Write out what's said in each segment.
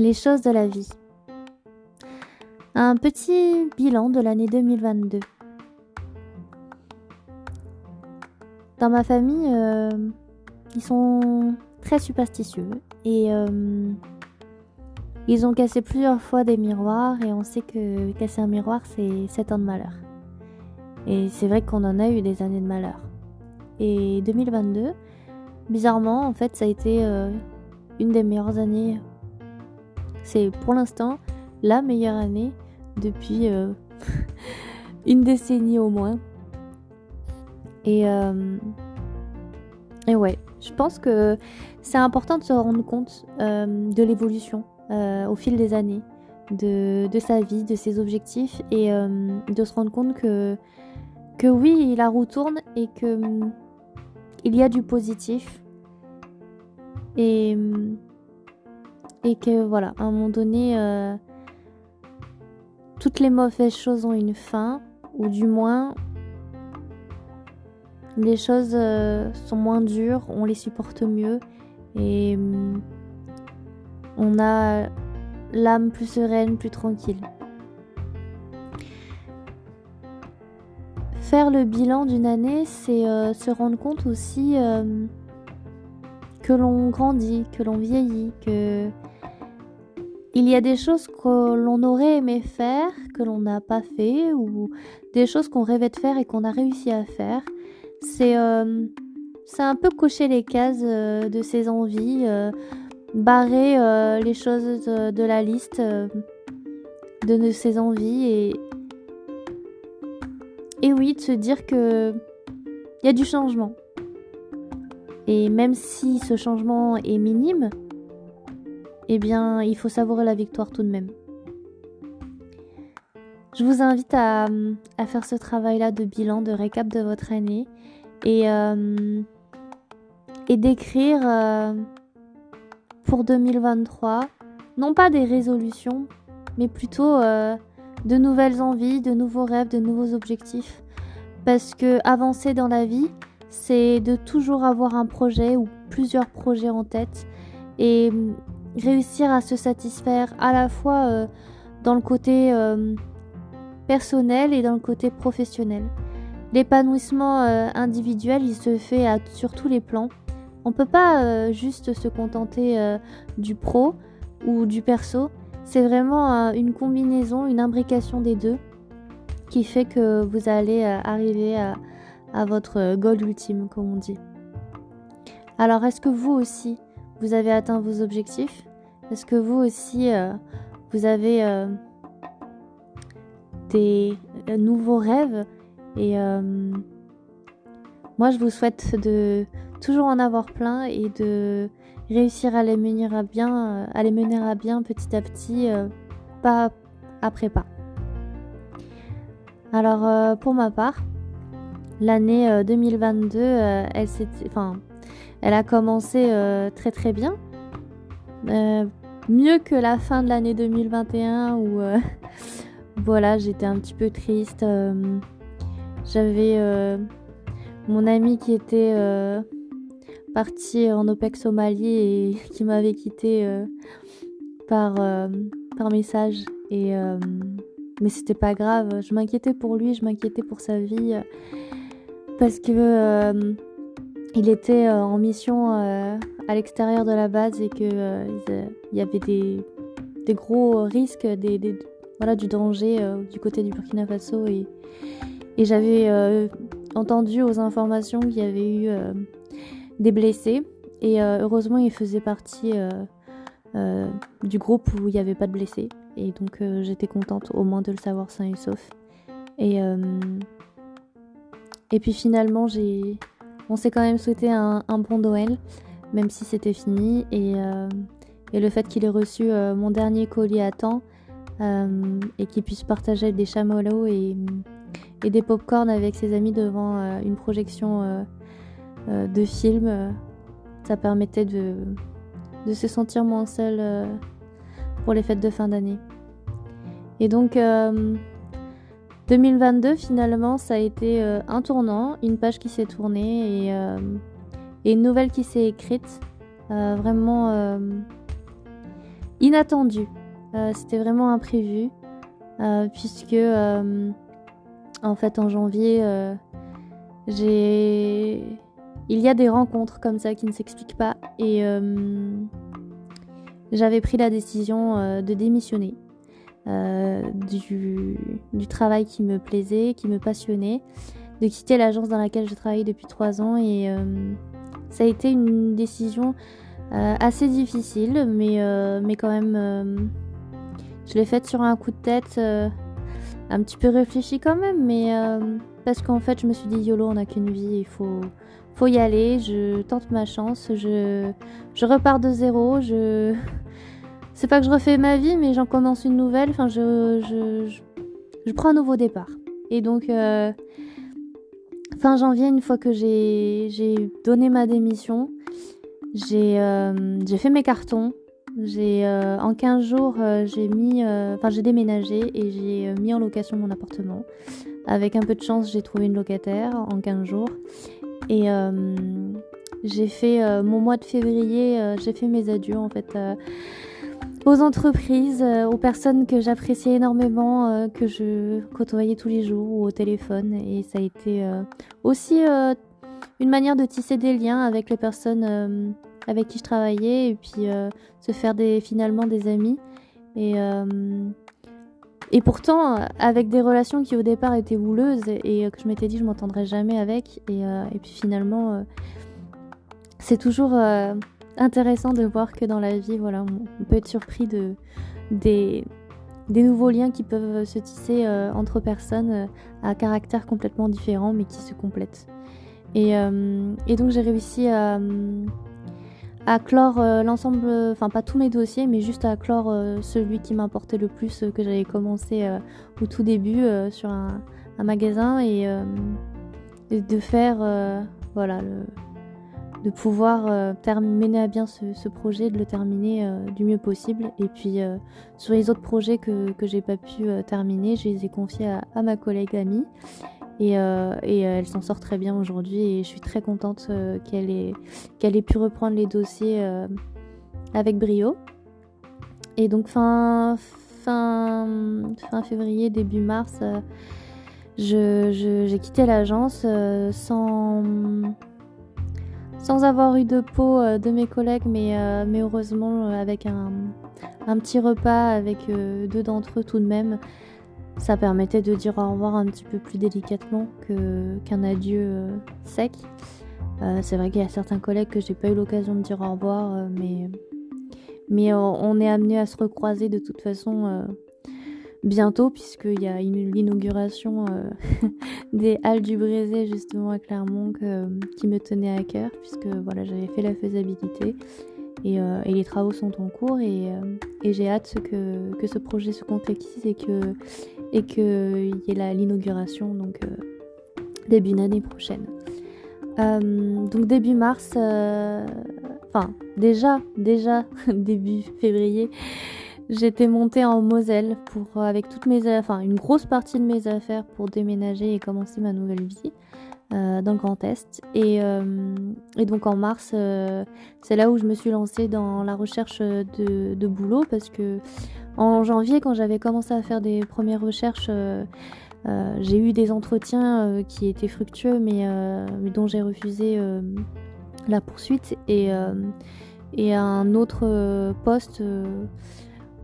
Les choses de la vie. Un petit bilan de l'année 2022. Dans ma famille, ils sont très superstitieux et ils ont cassé plusieurs fois des miroirs et on sait que casser un miroir, c'est 7 ans de malheur. Et c'est vrai qu'on en a eu des années de malheur. Et 2022, bizarrement, en fait, ça a été une des meilleures années. C'est pour l'instant la meilleure année depuis une décennie au moins. Et ouais, je pense que c'est important de se rendre compte de l'évolution au fil des années, de sa vie, de ses objectifs, et de se rendre compte que oui, la roue tourne et que il y a du positif. Et que voilà, à un moment donné, toutes les mauvaises choses ont une fin, ou du moins les choses sont moins dures, on les supporte mieux et on a l'âme plus sereine, plus tranquille. Faire le bilan d'une année, c'est se rendre compte aussi que l'on grandit, que l'on vieillit, que il y a des choses que l'on aurait aimé faire, que l'on n'a pas fait, ou des choses qu'on rêvait de faire et qu'on a réussi à faire. C'est un peu cocher les cases de ses envies, barrer les choses de la liste de ses envies et oui, de se dire que il y a du changement. Et même si ce changement est minime, eh bien, il faut savourer la victoire tout de même. Je vous invite à faire ce travail-là de bilan, de récap de votre année et d'écrire pour 2023, non pas des résolutions, mais plutôt de nouvelles envies, de nouveaux rêves, de nouveaux objectifs. Parce que avancer dans la vie, c'est de toujours avoir un projet ou plusieurs projets en tête et réussir à se satisfaire à la fois dans le côté personnel et dans le côté professionnel. L'épanouissement individuel, il se fait sur tous les plans. On peut pas juste se contenter du pro ou du perso. C'est vraiment une combinaison, une imbrication des deux qui fait que vous allez arriver à votre goal ultime, comme on dit. Alors, est-ce que vous aussi, vous avez atteint vos objectifs ? Est-ce que vous aussi, vous avez des nouveaux rêves ? Et moi, je vous souhaite de toujours en avoir plein et de réussir à les mener à bien petit à petit, pas après pas. Alors, pour ma part, l'année 2022, elle a commencé très très bien. Mieux que la fin de l'année 2021 où voilà, j'étais un petit peu triste. J'avais mon ami qui était parti en OPEX au Mali et qui m'avait quitté par message. Mais c'était pas grave, je m'inquiétais pour lui, je m'inquiétais pour sa vie parce que il était en mission à l'extérieur de la base et que il y avait des gros risques, du danger du côté du Burkina Faso et j'avais entendu aux informations qu'il y avait eu des blessés et heureusement il faisait partie du groupe où il n'y avait pas de blessés et donc j'étais contente au moins de le savoir sain et sauf et puis finalement on s'est quand même souhaité un bon Noël même si c'était fini et le fait qu'il ait reçu mon dernier colis à temps et qu'il puisse partager des chamallows et des pop-corn avec ses amis devant une projection de film, ça permettait de se sentir moins seul pour les fêtes de fin d'année. Et donc 2022 finalement ça a été un tournant, une page qui s'est tournée et une nouvelle qui s'est écrite. Vraiment inattendu. C'était vraiment imprévu, puisque en fait en janvier, il y a des rencontres comme ça qui ne s'expliquent pas, et j'avais pris la décision de démissionner du travail qui me plaisait, qui me passionnait, de quitter l'agence dans laquelle je travaillais depuis 3 ans, et ça a été une décision assez difficile, mais quand même je l'ai faite sur un coup de tête, un petit peu réfléchi quand même, mais parce qu'en fait je me suis dit YOLO, on n'a qu'une vie, il faut y aller, je tente ma chance, je repars de zéro, c'est pas que je refais ma vie, mais j'en commence une nouvelle, enfin je prends un nouveau départ. Et donc fin janvier, une fois que j'ai donné ma démission, j'ai fait mes cartons. En 15 jours, j'ai déménagé et j'ai mis en location mon appartement. Avec un peu de chance, j'ai trouvé une locataire en 15 jours. Et j'ai fait mon mois de février, j'ai fait mes adieux en fait aux entreprises, aux personnes que j'appréciais énormément, que je côtoyais tous les jours ou au téléphone. Et ça a été aussi une manière de tisser des liens avec les personnes avec qui je travaillais, et puis se faire finalement des amis. Et pourtant, avec des relations qui au départ étaient houleuses et que je m'étais dit je m'entendrais jamais avec. Et puis finalement, c'est toujours intéressant de voir que dans la vie, voilà, on peut être surpris des nouveaux liens qui peuvent se tisser entre personnes à caractère complètement différent mais qui se complètent. Et donc j'ai réussi à clore l'ensemble, enfin pas tous mes dossiers, mais juste à clore celui qui m'importait le plus, que j'avais commencé au tout début sur un magasin, et de faire de pouvoir mener à bien ce projet, de le terminer du mieux possible. Et puis sur les autres projets que j'ai pas pu terminer, je les ai confiés à ma collègue amie. Et elle s'en sort très bien aujourd'hui, et je suis très contente qu'elle ait pu reprendre les dossiers avec brio. Et donc fin février, début mars, j'ai quitté l'agence sans avoir eu de peau de mes collègues, mais heureusement avec un petit repas avec 2 d'entre eux tout de même. Ça permettait de dire au revoir un petit peu plus délicatement qu'un adieu sec. C'est vrai qu'il y a certains collègues que j'ai pas eu l'occasion de dire au revoir, mais on est amené à se recroiser de toute façon bientôt, puisqu'il y a l'inauguration des Halles du Brézé justement à Clermont qui me tenait à cœur, puisque voilà, j'avais fait la faisabilité. Et les travaux sont en cours, et j'ai hâte que ce projet se concrétise et qu'il y ait l'inauguration, donc début d'année prochaine. Donc début mars, déjà début février, j'étais montée en Moselle avec une grosse partie de mes affaires pour déménager et commencer ma nouvelle vie dans le Grand Est. Et donc en mars, c'est là où je me suis lancée dans la recherche de boulot, parce que en janvier, quand j'avais commencé à faire des premières recherches, j'ai eu des entretiens qui étaient fructueux, mais dont j'ai refusé la poursuite, et un autre poste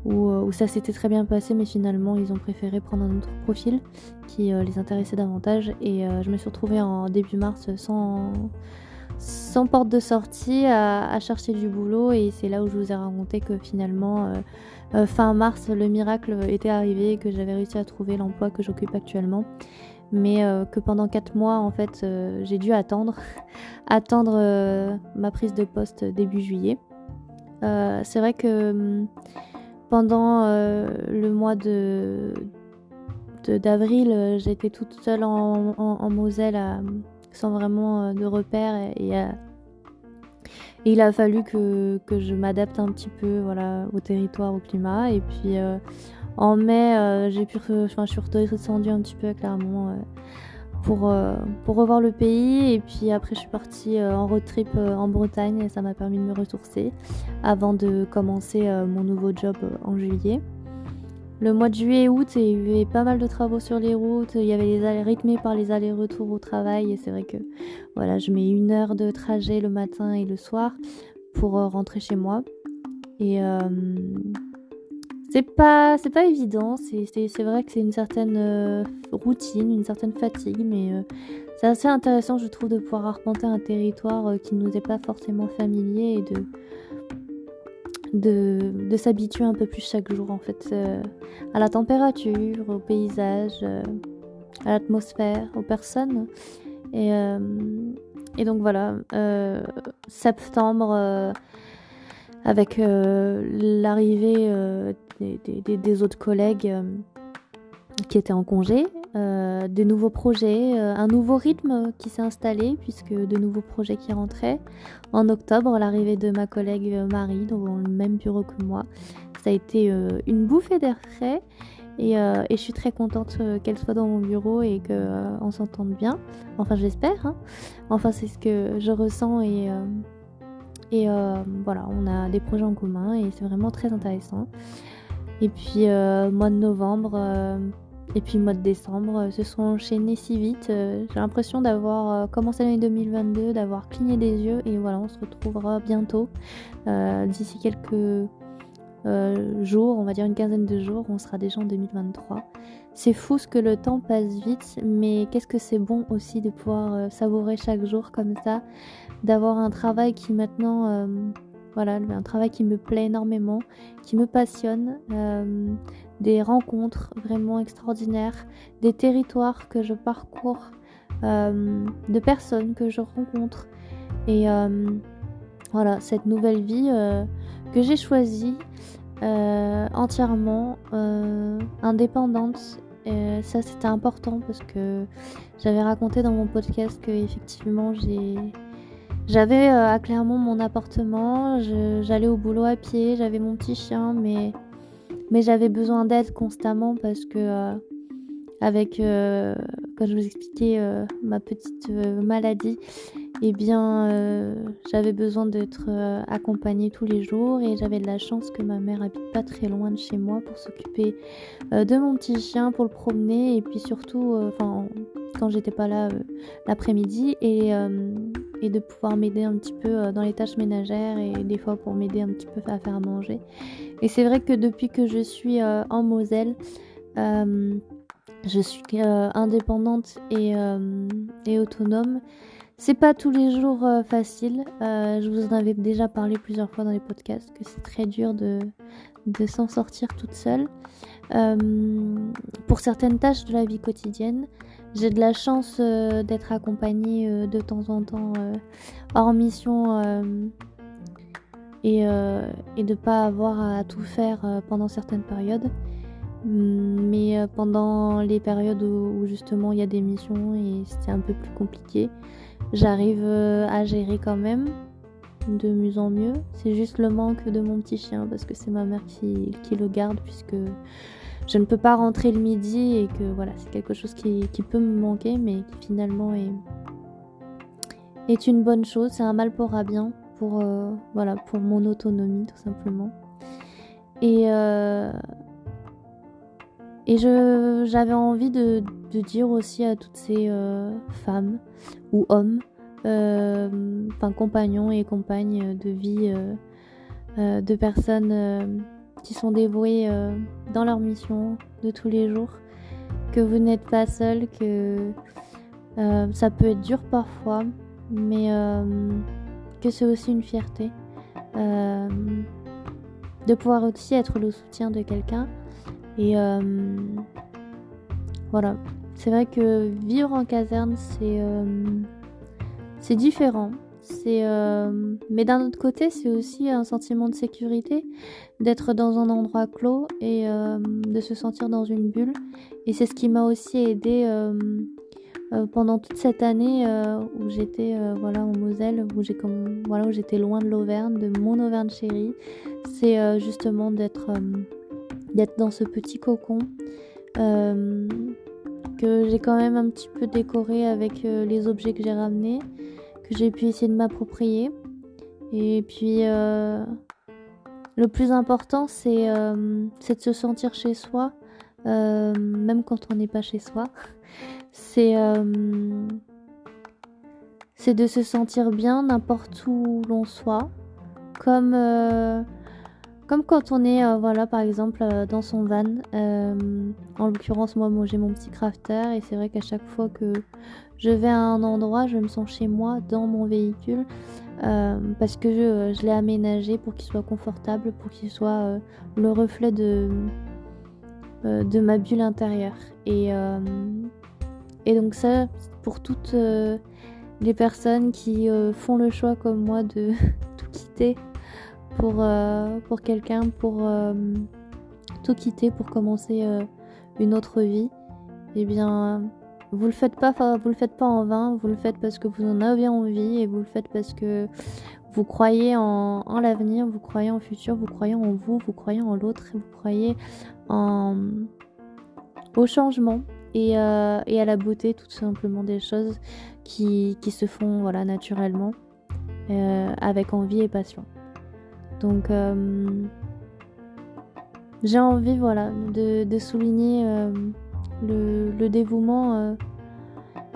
où ça s'était très bien passé, mais finalement ils ont préféré prendre un autre profil qui les intéressait davantage. Et je me suis retrouvée en début mars sans porte de sortie à chercher du boulot, et c'est là où je vous ai raconté que finalement fin mars le miracle était arrivé, que j'avais réussi à trouver l'emploi que j'occupe actuellement, mais que pendant 4 mois en fait j'ai dû attendre ma prise de poste début juillet. C'est vrai que pendant le mois d'avril, j'étais toute seule en Moselle sans vraiment de repères, et il a fallu que je m'adapte un petit peu, voilà, au territoire, au climat. Et puis en mai, je suis redescendue un petit peu à Clermont pour revoir le pays. Et puis après, je suis partie en road trip en Bretagne et ça m'a permis de me ressourcer avant de commencer mon nouveau job en juillet. Le mois de juillet et août, il y avait pas mal de travaux sur les routes. Il y avait les rythmés par les allers-retours au travail. Et c'est vrai que voilà, je mets 1 heure de trajet le matin et le soir pour rentrer chez moi. Et c'est pas évident. C'est vrai que c'est une certaine routine, une certaine fatigue. Mais c'est assez intéressant, je trouve, de pouvoir arpenter un territoire qui ne nous est pas forcément familier et de s'habituer un peu plus chaque jour en fait à la température, au paysage, à l'atmosphère, aux personnes. Et donc voilà, septembre avec l'arrivée des autres collègues qui étaient en congé, des nouveaux projets, un nouveau rythme qui s'est installé puisque de nouveaux projets qui rentraient. En octobre, l'arrivée de ma collègue Marie dans le même bureau que moi, ça a été une bouffée d'air frais et je suis très contente qu'elle soit dans mon bureau et qu'on s'entende bien. Enfin, j'espère, hein. Enfin, c'est ce que je ressens et voilà, on a des projets en commun et c'est vraiment très intéressant. Et puis mois de novembre et puis mois de décembre se sont enchaînés si vite. J'ai l'impression d'avoir commencé l'année 2022, d'avoir cligné des yeux et voilà, on se retrouvera bientôt. D'ici quelques jours, on va dire une quinzaine de jours, on sera déjà en 2023. C'est fou ce que le temps passe vite, mais qu'est-ce que c'est bon aussi de pouvoir savourer chaque jour comme ça, d'avoir un travail qui maintenant... Voilà, un travail qui me plaît énormément, qui me passionne, des rencontres vraiment extraordinaires, des territoires que je parcours, de personnes que je rencontre. Et voilà, cette nouvelle vie que j'ai choisie entièrement indépendante. Ça, c'était important parce que j'avais raconté dans mon podcast que effectivement j'avais à Clermont mon appartement, j'allais au boulot à pied, j'avais mon petit chien, mais j'avais besoin d'aide constamment parce que avec, comme je vous expliquais, ma petite maladie, eh bien j'avais besoin d'être accompagnée tous les jours et j'avais de la chance que ma mère habite pas très loin de chez moi pour s'occuper de mon petit chien, pour le promener et puis surtout, quand j'étais pas là l'après-midi et de pouvoir m'aider un petit peu dans les tâches ménagères et des fois pour m'aider un petit peu à faire à manger. Et c'est vrai que depuis que je suis en Moselle, je suis indépendante et autonome. C'est pas tous les jours facile. Je vous en avais déjà parlé plusieurs fois dans les podcasts que c'est très dur de s'en sortir toute seule. Pour certaines tâches de la vie quotidienne, j'ai de la chance d'être accompagnée de temps en temps hors mission et de pas avoir à tout faire pendant certaines périodes. Mais pendant les périodes où justement il y a des missions et c'est un peu plus compliqué, j'arrive à gérer quand même de mieux en mieux. C'est juste le manque de mon petit chien parce que c'est ma mère qui le garde puisque je ne peux pas rentrer le midi et que voilà, c'est quelque chose qui peut me manquer mais qui finalement est une bonne chose. C'est un mal pour un bien pour mon autonomie tout simplement. Et j'avais envie de dire aussi à toutes ces femmes ou hommes, compagnons et compagnes de vie, de personnes qui sont dévouées dans leur mission de tous les jours, que vous n'êtes pas seuls, que ça peut être dur parfois, mais que c'est aussi une fierté de pouvoir aussi être le soutien de quelqu'un. Et voilà, c'est vrai que vivre en caserne, c'est différent. Mais d'un autre côté, c'est aussi un sentiment de sécurité, d'être dans un endroit clos et de se sentir dans une bulle. Et c'est ce qui m'a aussi aidée pendant toute cette année où j'étais en Moselle, où j'étais loin de l'Auvergne, de mon Auvergne chérie. C'est justement d'être dans ce petit cocon que que j'ai quand même un petit peu décoré avec les objets que j'ai ramenés, que j'ai pu essayer de m'approprier. Et puis le plus important, c'est de se sentir chez soi, même quand on n'est pas chez soi. C'est de se sentir bien n'importe où l'on soit, comme quand on est, voilà, par exemple, dans son van. En l'occurrence, moi, j'ai mon petit crafter et c'est vrai qu'à chaque fois que je vais à un endroit, je me sens chez moi dans mon véhicule, parce que je l'ai aménagé pour qu'il soit confortable, pour qu'il soit le reflet de ma bulle intérieure. Et donc ça, pour toutes les personnes qui font le choix comme moi de tout quitter pour quelqu'un, pour tout quitter pour commencer une autre vie, eh bien vous le faites pas en vain, vous le faites parce que vous en avez envie et vous le faites parce que vous croyez en l'avenir, vous croyez en le futur, vous croyez en vous, vous croyez en l'autre, vous croyez au changement et à la beauté tout simplement des choses qui se font, voilà, naturellement, avec envie et passion. Donc j'ai envie, voilà, de souligner le dévouement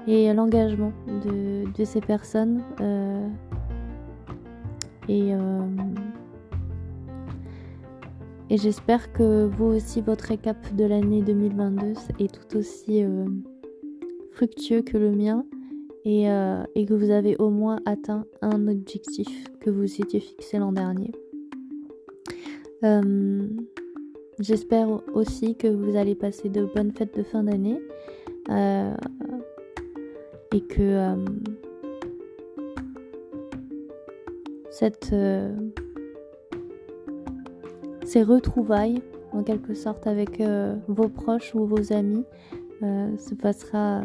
et l'engagement de ces personnes, et j'espère que vous aussi, votre récap de l'année 2022 est tout aussi fructueux que le mien, et que vous avez au moins atteint un objectif que vous étiez fixé l'an dernier. J'espère aussi que vous allez passer de bonnes fêtes de fin d'année, et que ces retrouvailles, en quelque sorte, avec vos proches ou vos amis se passera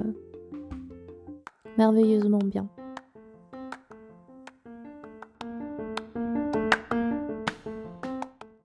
merveilleusement bien.